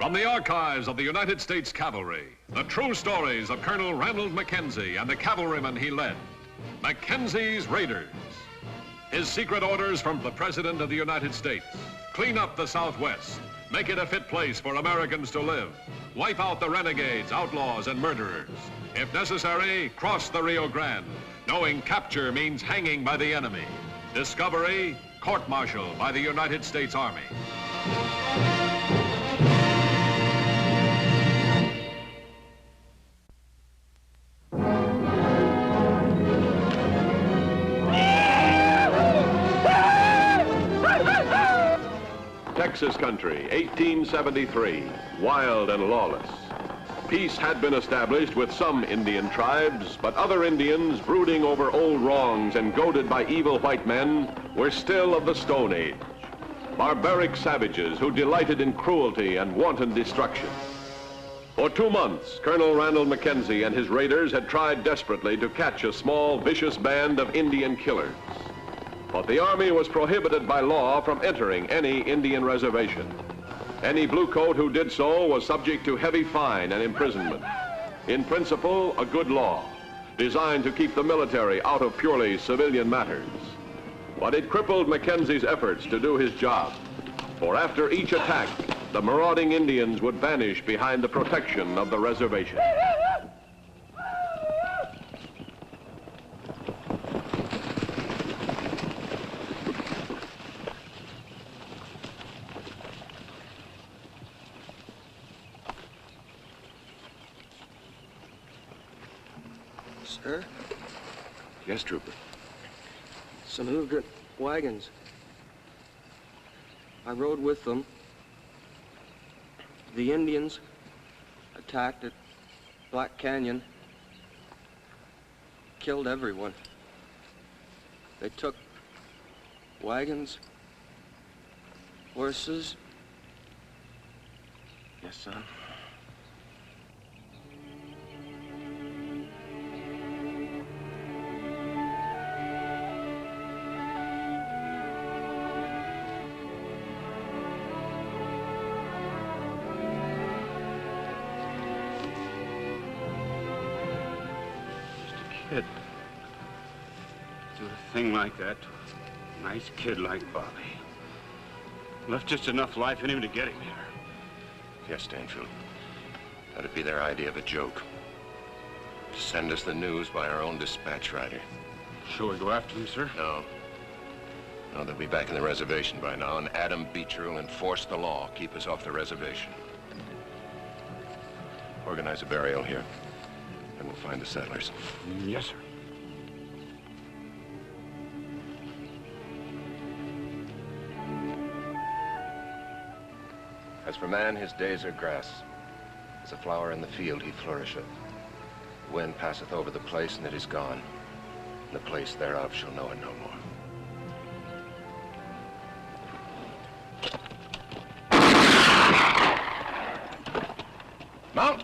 From the archives of the United States Cavalry, the true stories of Colonel Ranald Mackenzie and the cavalrymen he led. Mackenzie's Raiders. His secret orders from the President of the United States. Clean up the Southwest. Make it a fit place for Americans to live. Wipe out the renegades, outlaws, and murderers. If necessary, cross the Rio Grande, knowing capture means hanging by the enemy. Discovery, court-martial by the United States Army. Texas country, 1873, wild and lawless. Peace had been established with some Indian tribes, but other Indians, brooding over old wrongs and goaded by evil white men, were still of the Stone Age. Barbaric savages who delighted in cruelty and wanton destruction. For 2 months, Colonel Ranald Mackenzie and his raiders had tried desperately to catch a small, vicious band of Indian killers. But the Army was prohibited by law from entering any Indian reservation. Any bluecoat who did so was subject to heavy fine and imprisonment. In principle, a good law, designed to keep the military out of purely civilian matters. But it crippled Mackenzie's efforts to do his job. For after each attack, the marauding Indians would vanish behind the protection of the reservation. Sir? Yes, Trooper. Some immigrant wagons. I rode with them. The Indians attacked at Black Canyon, killed everyone. They took wagons, horses. Yes, son. Kid. Do a thing like that to a nice kid like Bobby. Left just enough life in him to get him here. Yes, Stanfield. That'd be their idea of a joke. To send us the news by our own dispatch rider. Shall we go after him, sir? No. No, they'll be back in the reservation by now, and Adam Beecher will enforce the law, keep us off the reservation. Organize a burial here. And we'll find the settlers. Yes, sir. As for man, his days are grass. As a flower in the field, he flourisheth. The wind passeth over the place, and it is gone. And the place thereof shall know it no more. Mount!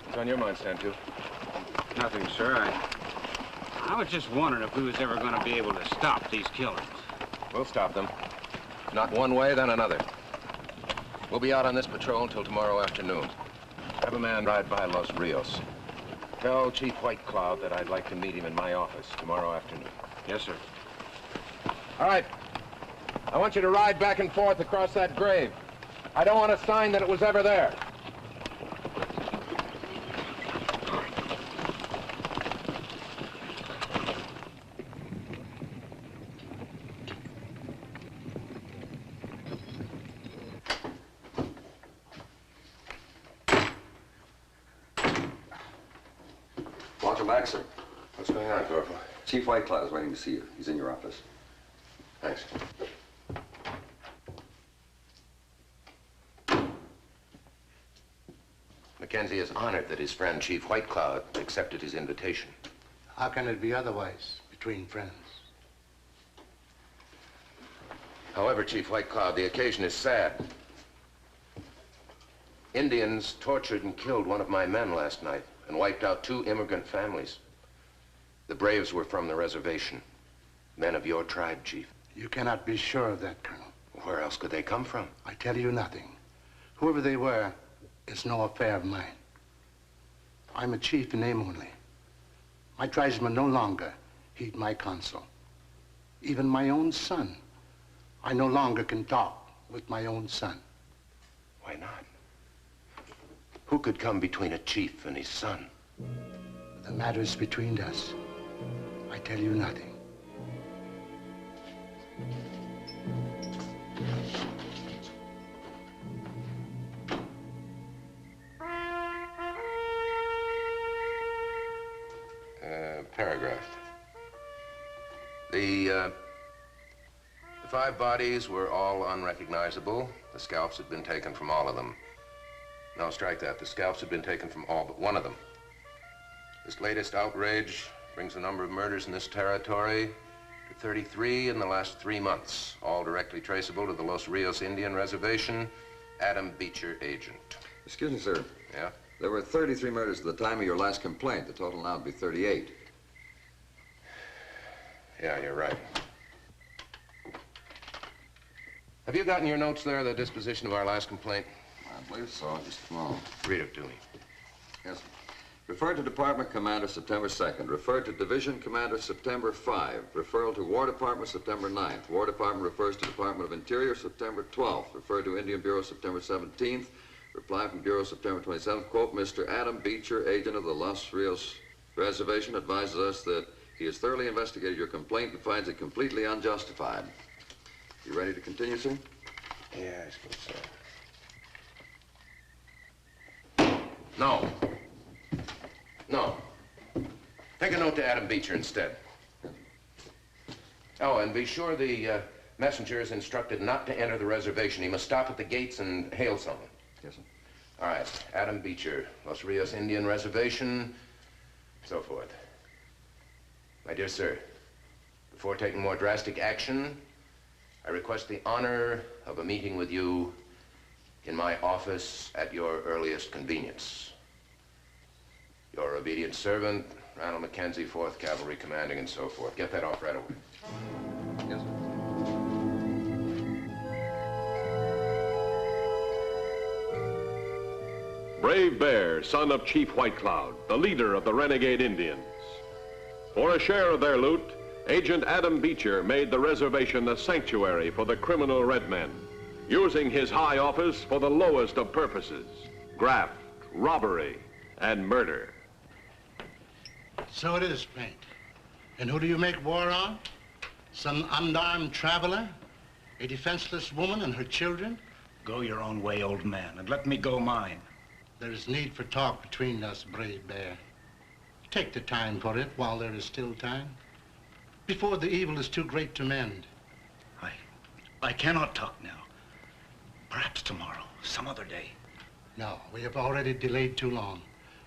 What's on your mind, Stanfield? Nothing, sir. I was just wondering if we was ever going to be able to stop these killers. We'll stop them. If not one way, then another. We'll be out on this patrol until tomorrow afternoon. Have a man ride by Los Rios. Tell Chief White Cloud that I'd like to meet him in my office tomorrow afternoon. Yes, sir. All right. I want you to ride back and forth across that grave. I don't want a sign that it was ever there. Welcome back, sir. What's going on, Corporal? Chief White Cloud is waiting to see you. He's in your office. Thanks. Mackenzie is honored that his friend, Chief White Cloud, accepted his invitation. How can it be otherwise between friends? However, Chief White Cloud, the occasion is sad. Indians tortured and killed one of my men last night and wiped out 2 immigrant families. The braves were from the reservation. Men of your tribe, Chief. You cannot be sure of that, Colonel. Where else could they come from? I tell you nothing. Whoever they were, it's no affair of mine. I'm a chief in name only. My tribesmen no longer heed my counsel. Even my own son. I no longer can talk with my own son. Why not? Who could come between a chief and his son? The matter is between us. I tell you nothing. Paragraph. The 5 bodies were all unrecognizable. The scalps had been taken from all of them. No, strike that. The scalps had been taken from all but one of them. This latest outrage brings the number of murders in this territory to 33 in the last 3 months, all directly traceable to the Los Rios Indian Reservation, Adam Beecher, agent. Excuse me, sir. Yeah? There were 33 murders at the time of your last complaint. The total now would be 38. Yeah, you're right. Have you gotten your notes there, the disposition of our last complaint? I believe so. Just a moment. Read it to me. Yes, sir. Referred to Department Commander September 2nd. Referred to Division Commander September 5. Referral to War Department September 9th. War Department refers to Department of Interior September 12th. Referred to Indian Bureau September 17th. Reply from Bureau September 27th. Quote, Mr. Adam Beecher, agent of the Los Rios Reservation, advises us that he has thoroughly investigated your complaint and finds it completely unjustified. You ready to continue, sir? Yeah, I suppose so. No. No. Take a note to Adam Beecher instead. Oh, and be sure the messenger is instructed not to enter the reservation. He must stop at the gates and hail someone. Yes, sir. All right. Adam Beecher, Los Rios Indian Reservation, so forth. My dear sir, before taking more drastic action, I request the honor of a meeting with you in my office at your earliest convenience. Your obedient servant, Ronald Mackenzie, 4th Cavalry Commanding, and so forth. Get that off right away. Yes, sir. Brave Bear, son of Chief White Cloud, the leader of the renegade Indians. For a share of their loot, Agent Adam Beecher made the reservation a sanctuary for the criminal red men, using his high office for the lowest of purposes, graft, robbery, and murder. So it is, Paint. And who do you make war on? Some unarmed traveler? A defenseless woman and her children? Go your own way, old man, and let me go mine. There is need for talk between us, Brave Bear. Take the time for it while there is still time. Before the evil is too great to mend. I cannot talk now. Perhaps tomorrow, some other day. No, we have already delayed too long.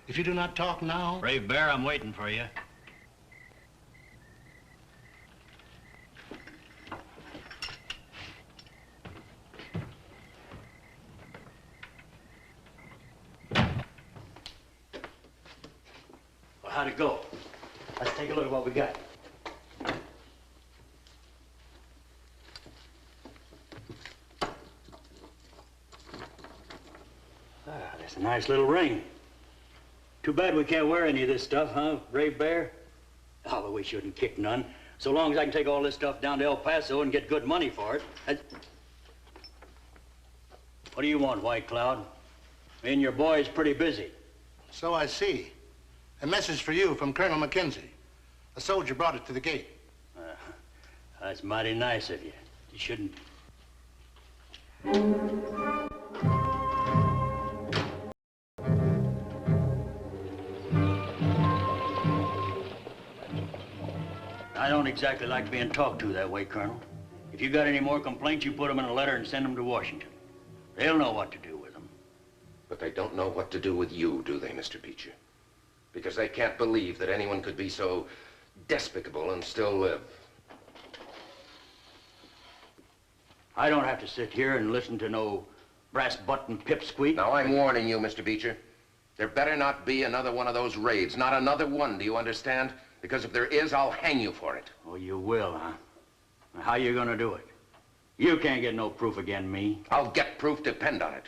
If you do not talk now... Brave Bear, I'm waiting for you. Well, how'd it go? Let's take a look at what we got. That's a nice little ring. Too bad we can't wear any of this stuff, huh, Brave Bear? Oh, but we shouldn't kick none. So long as I can take all this stuff down to El Paso and get good money for it. What do you want, White Cloud? Me and your boy is pretty busy. So I see. A message for you from Colonel Mackenzie. A soldier brought it to the gate. That's mighty nice of you. You shouldn't... I don't exactly like being talked to that way, Colonel. If you got any more complaints, you put them in a letter and send them to Washington. They'll know what to do with them. But they don't know what to do with you, do they, Mr. Beecher? Because they can't believe that anyone could be so despicable and still live. I don't have to sit here and listen to no brass button pipsqueak. Now, I'm warning you, Mr. Beecher. There better not be another one of those raids. Not another one, do you understand? Because if there is, I'll hang you for it. Oh, you will, huh? How you gonna do it? You can't get no proof against me. I'll get proof, depend on it.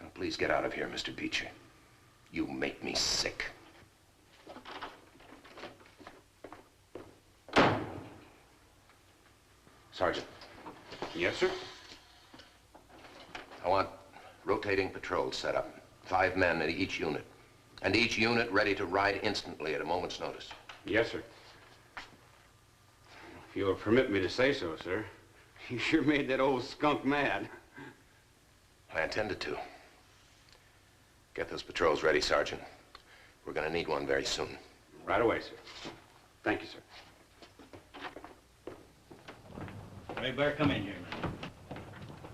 Now, please get out of here, Mr. Beecher. You make me sick. Sergeant. Yes, sir? I want rotating patrols set up. 5 men in each unit. And each unit ready to ride instantly at a moment's notice. Yes, sir. If you'll permit me to say so, sir. You sure made that old skunk mad. I intended to. Get those patrols ready, Sergeant. We're gonna need one very soon. Right away, sir. Thank you, sir. Ray Bear, come in here, man.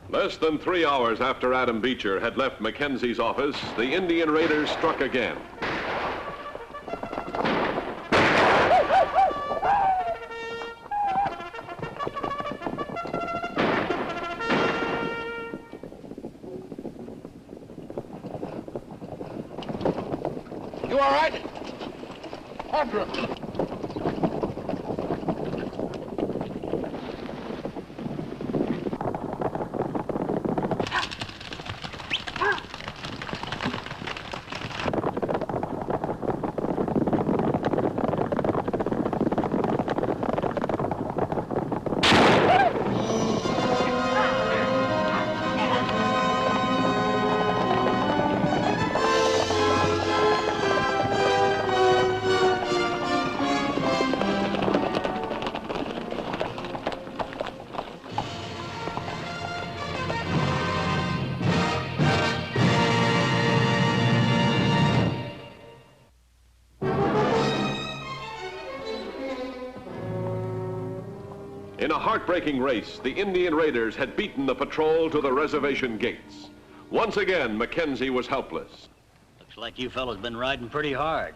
Less than 3 hours after Adam Beecher had left Mackenzie's office, the Indian raiders struck again. You all right? After him. In a heartbreaking race, the Indian raiders had beaten the patrol to the reservation gates. Once again, Mackenzie was helpless. Looks like you fellas been riding pretty hard.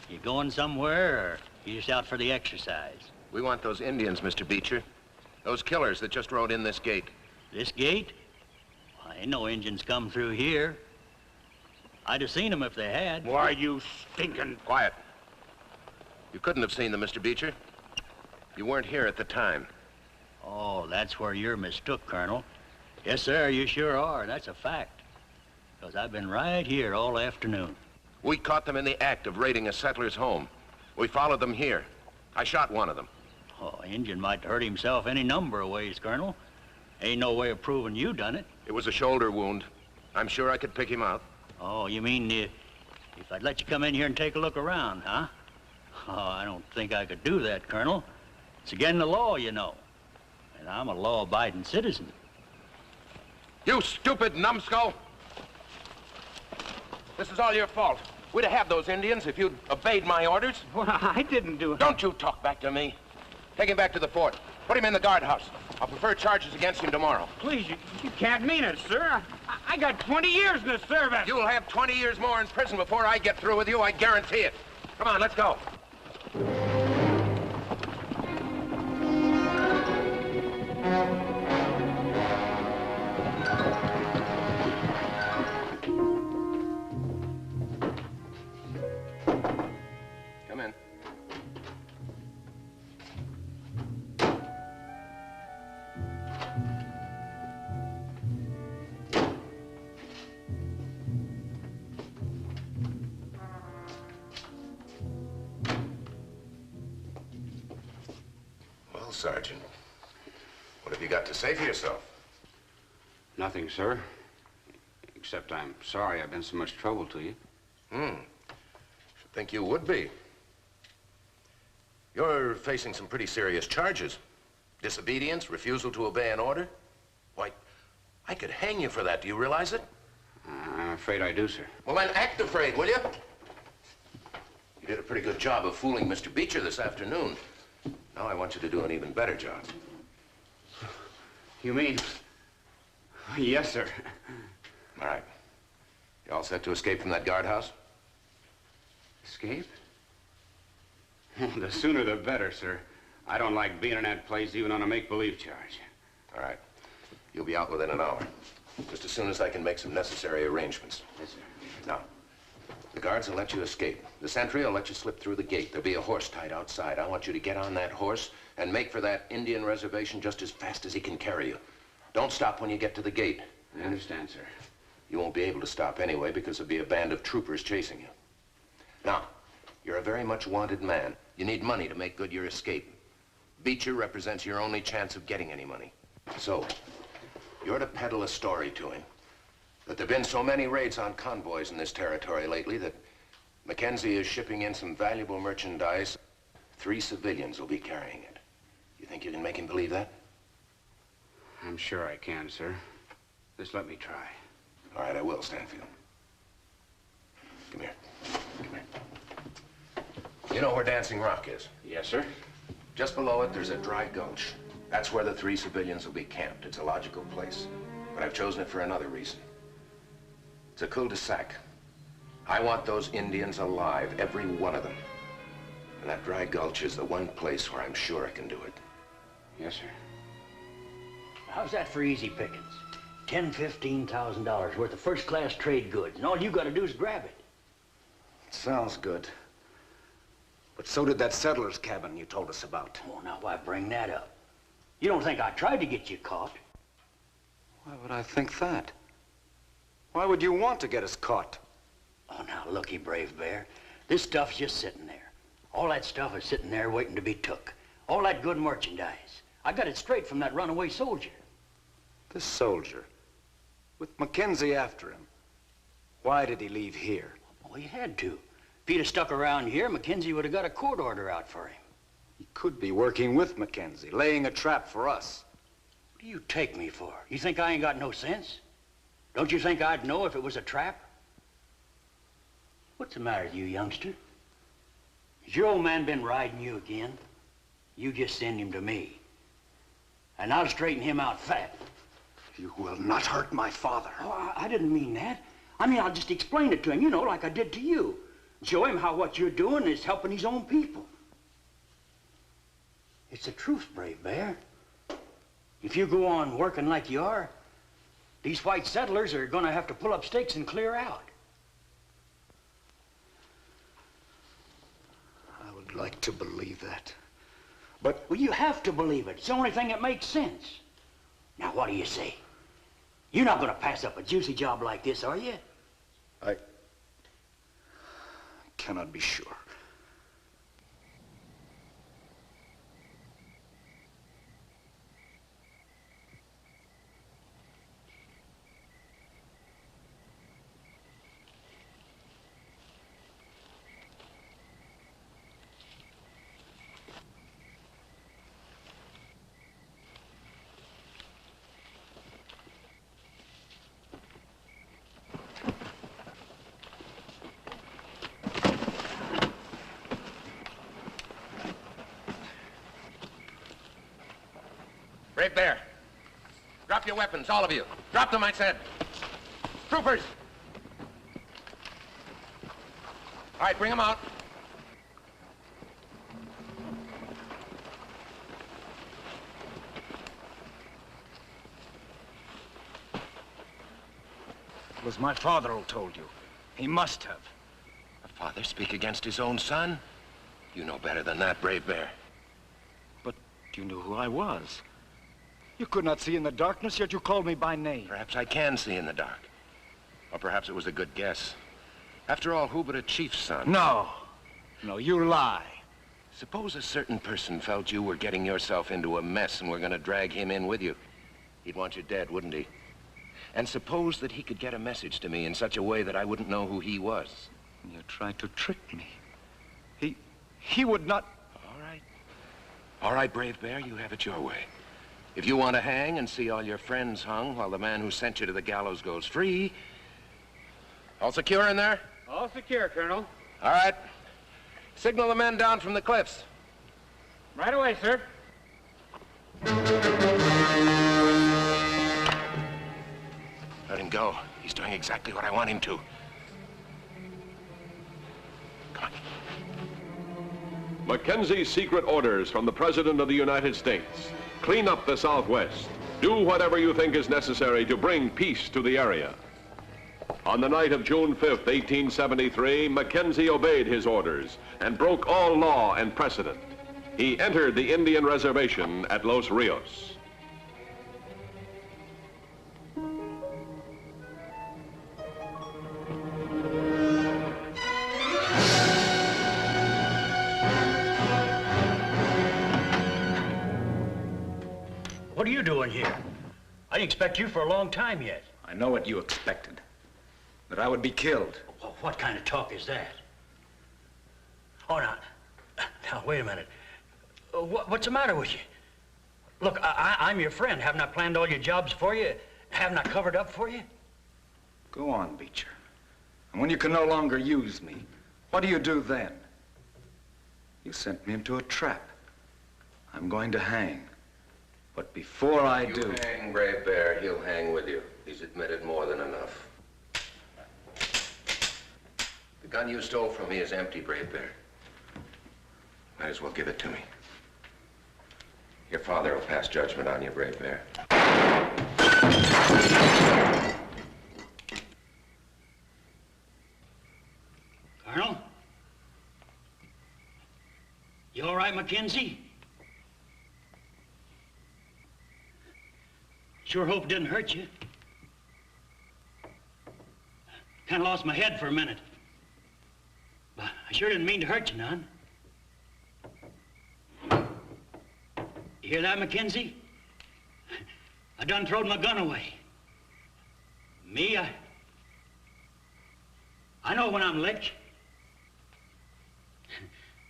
You going somewhere, or you just out for the exercise? We want those Indians, Mr. Beecher. Those killers that just rode in this gate. This gate? Well, ain't no Injuns come through here. I'd have seen them if they had. Why, you stinking... Quiet. You couldn't have seen them, Mr. Beecher. You weren't here at the time. Oh, that's where you're mistook, Colonel. Yes, sir, you sure are. That's a fact. Because I've been right here all afternoon. We caught them in the act of raiding a settler's home. We followed them here. I shot one of them. Oh, Injun might hurt himself any number of ways, Colonel. Ain't no way of proving you done it. It was a shoulder wound. I'm sure I could pick him out. Oh, you mean if I'd let you come in here and take a look around, huh? Oh, I don't think I could do that, Colonel. It's against the law, you know. And I'm a law-abiding citizen. You stupid numbskull! This is all your fault. We'd have had those Indians if you'd obeyed my orders. Well, I didn't do it. Don't you talk back to me. Take him back to the fort. Put him in the guardhouse. I'll prefer charges against him tomorrow. Please, you can't mean it, sir. I got 20 years in the service. You'll have 20 years more in prison before I get through with you, I guarantee it. Come on, let's go. Come in. Well, Sergeant, what have you got to say for yourself? Nothing, sir. Except I'm sorry I've been so much trouble to you. Should think you would be. You're facing some pretty serious charges. Disobedience, refusal to obey an order. Why, I could hang you for that. Do you realize it? I'm afraid I do, sir. Well, then act afraid, will you? You did a pretty good job of fooling Mr. Beecher this afternoon. Now I want you to do an even better job. You mean... Yes, sir. All right. You all set to escape from that guardhouse? Escape? The sooner the better, sir. I don't like being in that place even on a make-believe charge. All right. You'll be out within an hour. Just as soon as I can make some necessary arrangements. Yes, sir. Now, The guards will let you escape. The sentry will let you slip through the gate. There'll be a horse tied outside. I want you to get on that horse and make for that Indian reservation just as fast as he can carry you. Don't stop when you get to the gate. I understand, sir. You won't be able to stop anyway because there'll be a band of troopers chasing you. Now, you're a very much wanted man. You need money to make good your escape. Beecher represents your only chance of getting any money. So, you're to peddle a story to him that there've been so many raids on convoys in this territory lately that Mackenzie is shipping in some valuable merchandise. 3 civilians will be carrying it. You think you can make him believe that? I'm sure I can, sir. Just let me try. All right, I will, Stanfield. Come here. Come here. You know where Dancing Rock is? Yes, sir. Just below it, there's a dry gulch. That's where the 3 civilians will be camped. It's a logical place. But I've chosen it for another reason. It's a cul-de-sac. I want those Indians alive, every one of them. And that dry gulch is the one place where I'm sure I can do it. Yes, sir. How's that for easy pickings? $10,000, $15,000 worth of first-class trade goods, and all you gotta do is grab it. Sounds good. But so did that settler's cabin you told us about. Oh, now why bring that up? You don't think I tried to get you caught? Why would I think that? Why would you want to get us caught? Oh, now looky, Brave Bear. This stuff's just sitting there. All that stuff is sitting there waiting to be took. All that good merchandise. I got it straight from that runaway soldier. This soldier, with Mackenzie after him, why did he leave here? Well, he had to. If he'd have stuck around here, Mackenzie would have got a court order out for him. He could be working with Mackenzie, laying a trap for us. What do you take me for? You think I ain't got no sense? Don't you think I'd know if it was a trap? What's the matter with you, youngster? Has your old man been riding you again? You just send him to me, and I'll straighten him out fat. You will not hurt my father. Oh, I didn't mean that. I mean, I'll just explain it to him, you know, like I did to you. Show him how what you're doing is helping his own people. It's the truth, Brave Bear. If you go on working like you are, these white settlers are gonna have to pull up stakes and clear out. I would like to believe that. But Well, you have to believe it. It's the only thing that makes sense. Now, what do you say? You're not gonna pass up a juicy job like this, are you? I cannot be sure. Brave Bear, drop your weapons, all of you. Drop them, I said. Troopers! All right, bring them out. It was my father who told you. He must have. A father speak against his own son? You know better than that, Brave Bear. But you knew who I was. You could not see in the darkness, yet you called me by name. Perhaps I can see in the dark. Or perhaps it was a good guess. After all, who but a chief's son? No. No, you lie. Suppose a certain person felt you were getting yourself into a mess and were going to drag him in with you. He'd want you dead, wouldn't he? And suppose that he could get a message to me in such a way that I wouldn't know who he was. You tried to trick me. He would not... All right. All right, Brave Bear, you have it your way. If you want to hang and see all your friends hung while the man who sent you to the gallows goes free... All secure in there? All secure, Colonel. All right. Signal the men down from the cliffs. Right away, sir. Let him go. He's doing exactly what I want him to. Come on. Mackenzie's secret orders from the President of the United States. Clean up the Southwest. Do whatever you think is necessary to bring peace to the area. On the night of June 5th, 1873, Mackenzie obeyed his orders and broke all law and precedent. He entered the Indian reservation at Los Rios. What are you doing here? I didn't expect you for a long time yet. I know what you expected. That I would be killed. Well, what kind of talk is that? Oh, now, wait a minute. What's the matter with you? Look, I'm your friend. Haven't I planned all your jobs for you? Haven't I covered up for you? Go on, Beecher. And when you can no longer use me, what do you do then? You sent me into a trap. I'm going to hang. But before I do... You hang, Brave Bear, he'll hang with you. He's admitted more than enough. The gun you stole from me is empty, Brave Bear. Might as well give it to me. Your father will pass judgment on you, Brave Bear. Colonel? You all right, Mackenzie? Sure hope it didn't hurt you. Kind of lost my head for a minute. But I sure didn't mean to hurt you none. You hear that, Mackenzie? I done throwed my gun away. Me, I know when I'm licked.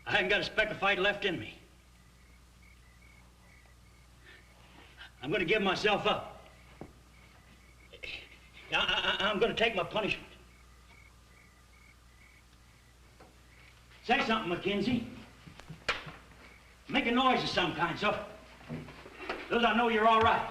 I ain't got a speck of fight left in me. I'm gonna give myself up. I'm gonna take my punishment. Say something, Mackenzie. Make a noise of some kind, so I know you're all right.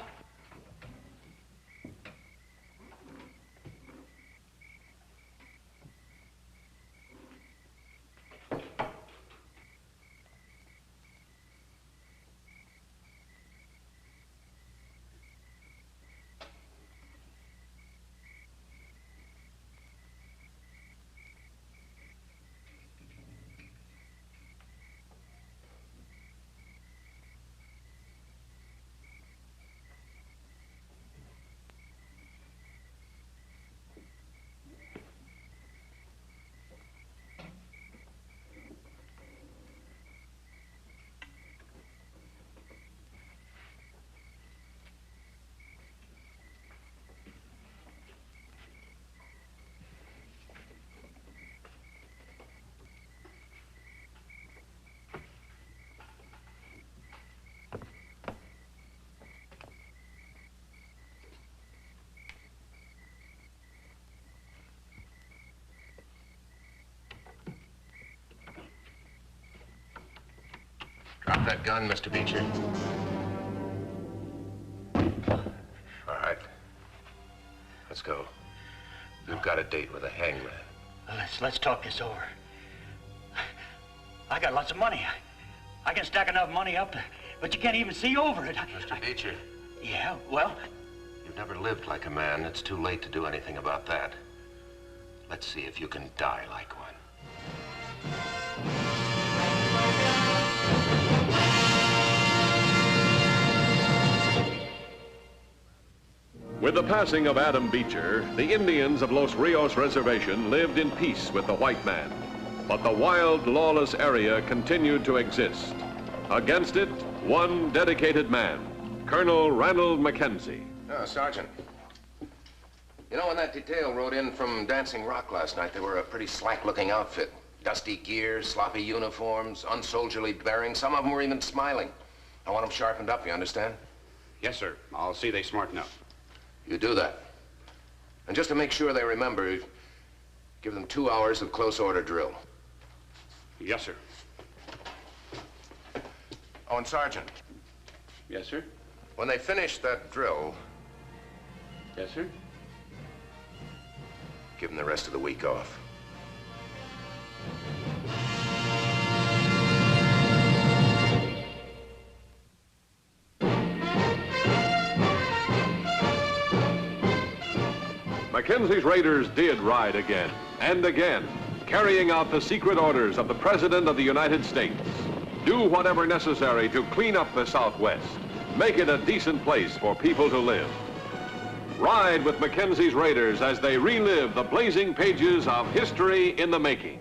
Drop that gun, Mr. Beecher. All right. Let's go. We've got a date with a hangman. Let's talk this over. I got lots of money. I can stack enough money up, but you can't even see over it. Mr. Beecher. Yeah, well? You've never lived like a man. It's too late to do anything about that. Let's see if you can die like one. With the passing of Adam Beecher, the Indians of Los Rios Reservation lived in peace with the white man. But the wild, lawless area continued to exist. Against it, one dedicated man, Colonel Ranald Mackenzie. Oh, Sergeant. You know, when that detail rode in from Dancing Rock last night, they were a pretty slack-looking outfit. Dusty gear, sloppy uniforms, unsoldierly bearing. Some of them were even smiling. I want them sharpened up, you understand? Yes, sir. I'll see they smarten up. You do that. And just to make sure they remember, give them 2 hours of close order drill. Yes, sir. Oh, and Sergeant. Yes, sir. When they finish that drill, Yes, sir. give them the rest of the week off. Mackenzie's Raiders did ride again and again, carrying out the secret orders of the President of the United States. Do whatever necessary to clean up the Southwest, make it a decent place for people to live. Ride with Mackenzie's Raiders as they relive the blazing pages of history in the making.